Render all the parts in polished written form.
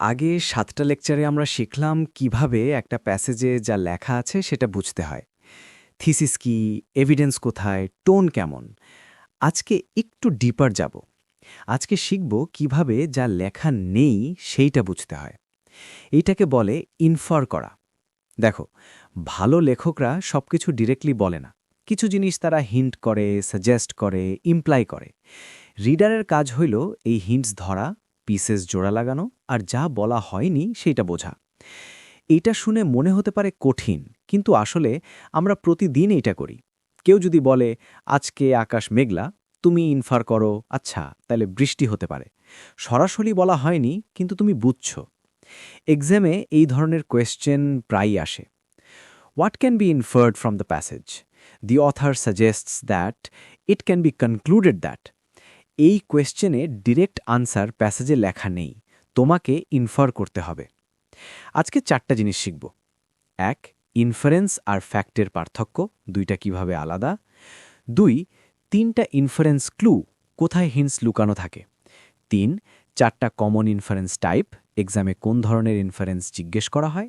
আগে ৭টা লেকচারে আমরা শিখলাম কিভাবে একটা প্যাসেজে যা লেখা আছে সেটা বুঝতে হয়। থিসিস কি, এভিডেন্স কোথায়, টোন কেমন। আজকে একটু ডিপার যাব। আজকে শিখব কিভাবে যা লেখা নেই সেইটা বুঝতে হয়। এইটাকে বলে ইনফার করা। দেখো, ভালো লেখকরা সবকিছু ডিরেক্টলি বলে না। কিছু জিনিস তারা হিন্ট করে, সাজেস্ট করে, ইমপ্লাই করে। রিডারের কাজ হইল এই হিন্টস ধরা, পিসেস জোড়া লাগানো আর যা বলা হয়নি সেইটা বোঝা। এইটা শুনে মনে হতে পারে কঠিন, কিন্তু আসলে আমরা প্রতিদিন এইটা করি। কেউ যদি বলে আজকে আকাশ মেঘলা, তুমি ইনফার করো আচ্ছা তাহলে বৃষ্টি হতে পারে। সরাসরি বলা হয়নি, কিন্তু তুমি বুঝছো। এক্সামে এই ধরনের কোয়েশ্চেন প্রায়ই আসে। What can be inferred from the passage? The author suggests that it can be concluded that. এই কোয়েশ্চেনে ডিরেক্ট আনসার প্যাসেজে লেখা নেই, তোমাকে ইনফার করতে হবে। আজকে 4টা জিনিস শিখব। 1. ইনফারেন্স আর ফ্যাক্টের পার্থক্য, দুইটা কিভাবে আলাদা। 2. 3টা ইনফারেন্স ক্লু, কোথায় হিন্টস লুকানো থাকে। 3. 4টা কমন ইনফারেন্স টাইপ, এক্সামে কোন ধরনের ইনফারেন্স জিজ্ঞেস করা হয়।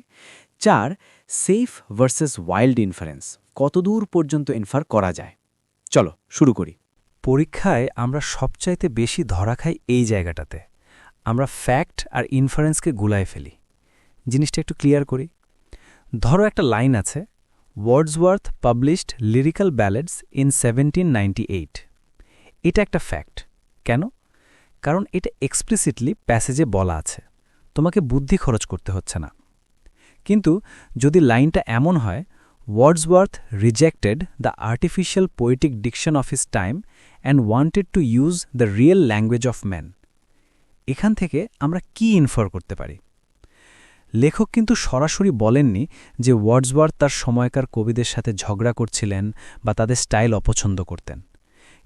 4. সেফ ভার্সেস ওয়াইল্ড ইনফারেন্স, কতদূর পর্যন্ত ইনফার করা যায়। চলো শুরু করি। পরীক্ষায় আমরা সবচাইতে বেশি ধরা খাই এই জায়গাটাতে। আমরা ফ্যাক্ট আর ইনফারেন্সকে গুলায় ফেলি। জিনিসটা একটু ক্লিয়ার করি। ধরো একটা লাইন আছে, ওয়ার্ডসওয়ার্থ পাবলিশড লিরিক্যাল ব্যালেডস ইন 1798। এটা একটা ফ্যাক্ট। কেন? কারণ এটা এক্সপ্লিসিটলি প্যাসেজে বলা আছে, তোমাকে বুদ্ধি খরচ করতে হচ্ছে না। কিন্তু যদি লাইনটা এমন হয়, Wordsworth rejected the artificial poetic diction of his time and wanted to use the real language of man, এখান থেকে আমরা কি ইনফার করতে পারি? লেখক কিন্তু সরাসরি বলেননি যে ওয়ার্ডসওয়ার্থ তার সময়কার কবিদের সাথে ঝগড়া করছিলেন বা তাদের স্টাইল অপছন্দ করতেন।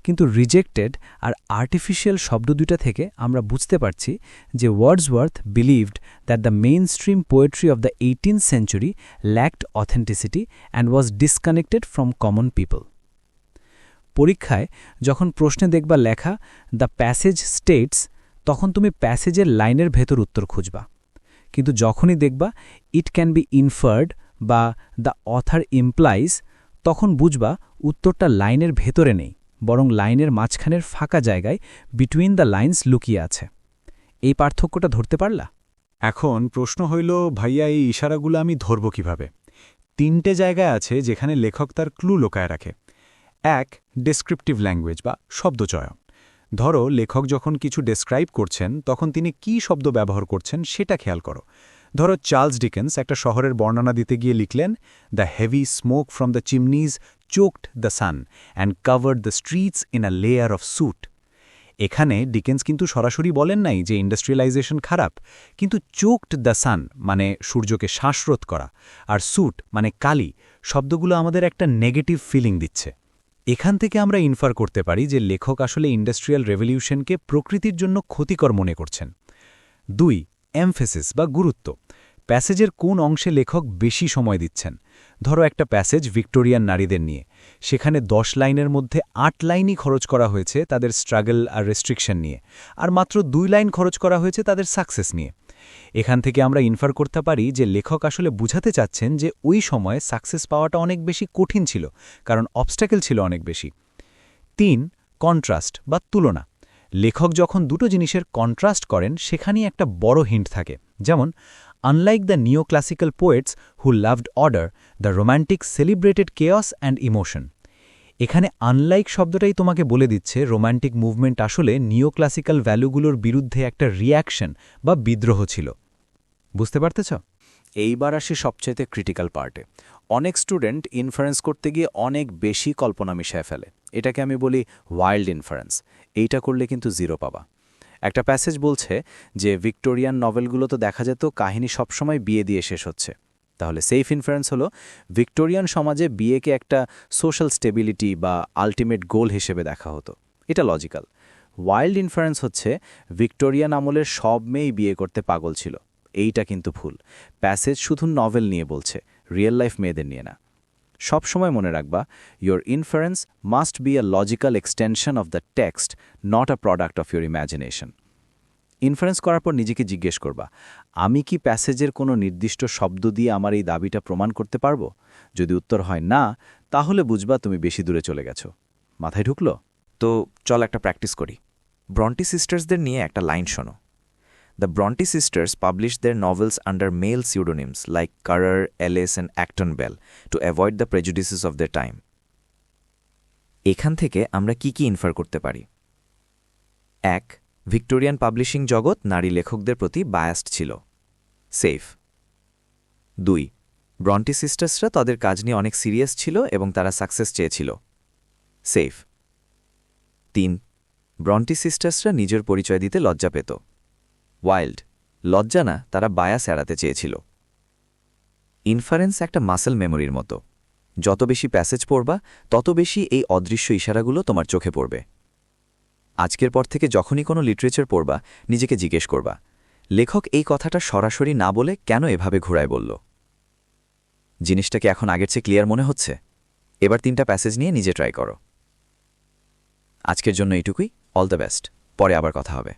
কিন্তু রিজেক্টেড আর আর্টিফিশিয়াল শব্দ দুইটা থেকে আমরা বুঝতে পারছি যে Wordsworth believed that the main stream poetry of the 18th century ল্যাকড authenticity and was disconnected from common people. পরীক্ষায় যখন প্রশ্নে দেখবা লেখা দ্য প্যাসেজ স্টেটস, তখন তুমি প্যাসেজের লাইনের ভেতর উত্তর খুঁজবা। কিন্তু যখনই দেখবা ইট ক্যান বি ইনফার্ড বা দ্য অথার ইমপ্লাইজ, তখন বুঝবা উত্তরটা লাইনের ভেতরে নেই, বরং লাইনের মাঝখানের ফাঁকা জায়গায় বিটুইন দ্য লাইন্স লুকিয়ে আছে। এই পার্থক্যটা ধরতে পারলা? এখন প্রশ্ন হইল, ভাইয়া এই ইশারাগুলো আমি ধরব কিভাবে? 3টে জায়গায় আছে যেখানে লেখক তার ক্লু লোকায় রাখে। 1. ডেসক্রিপটিভ ল্যাঙ্গুয়েজ বা শব্দচয়ন। ধরো লেখক যখন কিছু ডেসক্রাইব করছেন তখন তিনি কি শব্দ ব্যবহার করছেন সেটা খেয়াল করো। ধরো চার্লস ডিকেন্স একটা শহরের বর্ণনা দিতে গিয়ে লিখলেন, the heavy smoke from the chimneys choked the sun and covered the streets in a layer of soot. এখানে ডিকেন্স কিন্তু সরাসরি বলেন নাই যে ইন্ডাস্ট্রিয়ালাইজেশন খারাপ, কিন্তু চোকড দ্য সান মানে সূর্যকে শ্বাসরোধ করা, আর সুট মানে কালি শব্দগুলো আমাদের একটা নেগেটিভ ফিলিং দিচ্ছে। এখান থেকে আমরা ইনফার করতে পারি যে লেখক আসলে ইন্ডাস্ট্রিয়াল রেভলিউশনকে প্রকৃতির জন্য ক্ষতিকর মনে করছেন। 2. এমফেসিস বা গুরুত্ব। প্যাসেজের কোন অংশে লেখক বেশি সময় দিচ্ছেন। ধরো একটা প্যাসেজ ভিক্টোরিয়ান নারীদের নিয়ে, সেখানে 10 লাইনের মধ্যে 8 লাইনই খরচ করা হয়েছে তাদের স্ট্রাগল আর রেস্ট্রিকশন নিয়ে, আর মাত্র 2 লাইন খরচ করা হয়েছে তাদের সাকসেস নিয়ে। এখান থেকে আমরা ইনফার করতে পারি যে লেখক আসলে বুঝাতে চাচ্ছেন যে ওই সময়ে সাকসেস পাওয়াটা অনেক বেশি কঠিন ছিল, কারণ অবস্ট্যাকেল ছিল অনেক বেশি। 3. কন্ট্রাস্ট বা তুলনা। লেখক যখন দুটো জিনিসের কন্ট্রাস্ট করেন সেখানেই একটা বড় হিন্ট থাকে। যেমন, unlike the neoclassical poets who loved order, the romantic celebrated chaos and emotion. এখানে আনলাইক শব্দটাই তোমাকে বলে দিচ্ছে রোম্যান্টিক মুভমেন্ট আসলে নিওক্লাসিক্যাল ভ্যালুগুলোর বিরুদ্ধে একটা রিঅ্যাকশন বা বিদ্রোহ ছিল। বুঝতে পারতেছ? এইবার আসি সবচাইতে ক্রিটিক্যাল পার্টে। অনেক স্টুডেন্ট ইনফারেন্স করতে গিয়ে অনেক বেশি কল্পনা মিশায় ফেলে। এটাকে আমি বলি ওয়াইল্ড ইনফারেন্স। এইটা করলে কিন্তু 0 পাবা। একটা প্যাসেজ বলছে যে ভিক্টোরিয়ান নভেলগুলো তো দেখা যেত কাহিনী সবসময় বিয়ে দিয়ে শেষ হচ্ছে। তাহলে সেফ ইনফারেন্স হলো ভিক্টোরিয়ান সমাজে বিয়েকে একটা সোশ্যাল স্টেবিলিটি বা আলটিমেট গোল হিসেবে দেখা হতো। এটা লজিক্যাল। ওয়াইল্ড ইনফারেন্স হচ্ছে ভিক্টোরিয়ান আমলের সব মেয়েই বিয়ে করতে পাগল ছিল। এইটা কিন্তু ভুল। প্যাসেজ শুধু নভেল নিয়ে বলছে, রিয়েল লাইফ মেয়েদের নিয়ে না। সবসময় মনে রাখবা, your inference must be a logical extension of the text, not a product of your imagination. Inference করার পর নিজেকে জিজ্ঞেস করবা, আমি কি প্যাসেজের কোনো নির্দিষ্ট শব্দ দিয়ে আমার এই দাবিটা প্রমাণ করতে পারবো? যদি উত্তর হয় না, তাহলে বুঝবা তুমি বেশি দূরে চলে গেছো। মাথায় ঢুকলো? তো চল একটা প্র্যাকটিস করি। ব্রন্টি সিস্টার্সদের নিয়ে একটা লাইন শোনো। The Bronte sisters published their novels under male pseudonyms like Currer, Ellis and Acton Bell to avoid the prejudices of their time. এখান থেকে আমরা কি কি ইনফার করতে পারি? 1. ভিক্টোরিয়ান পাবলিশিং জগৎ নারী লেখকদের প্রতি বায়াসড ছিল। সেফ। 2. ব্রন্টি সিস্টার্সরা তাদের কাজ নিয়ে অনেক সিরিয়াস ছিল এবং তারা সাকসেস চেয়েছিল। সেফ। 3. ব্রন্টি সিস্টার্সরা নিজের পরিচয় দিতে লজ্জা পেত। ওয়াইল্ড। লজ্জা না, তারা বায়াস এড়াতে চেয়েছিল। ইনফারেন্স একটা মাসেল মেমোরির মতো। যত বেশি প্যাসেজ পড়বা, তত বেশি এই অদৃশ্য ইশারাগুলো তোমার চোখে পড়বে। আজকের পর থেকে যখনই কোনো লিটারেচার পড়বা, নিজেকে জিজ্ঞেস করবা, লেখক এই কথাটা সরাসরি না বলে কেন এভাবে ঘুরায় বলল? জিনিসটা কি এখন আগের চেয়ে ক্লিয়ার মনে হচ্ছে? এবার 3টা প্যাসেজ নিয়ে নিজে ট্রাই করো। আজকের জন্য এইটুকুই। All the best. পরে আবার কথা হবে।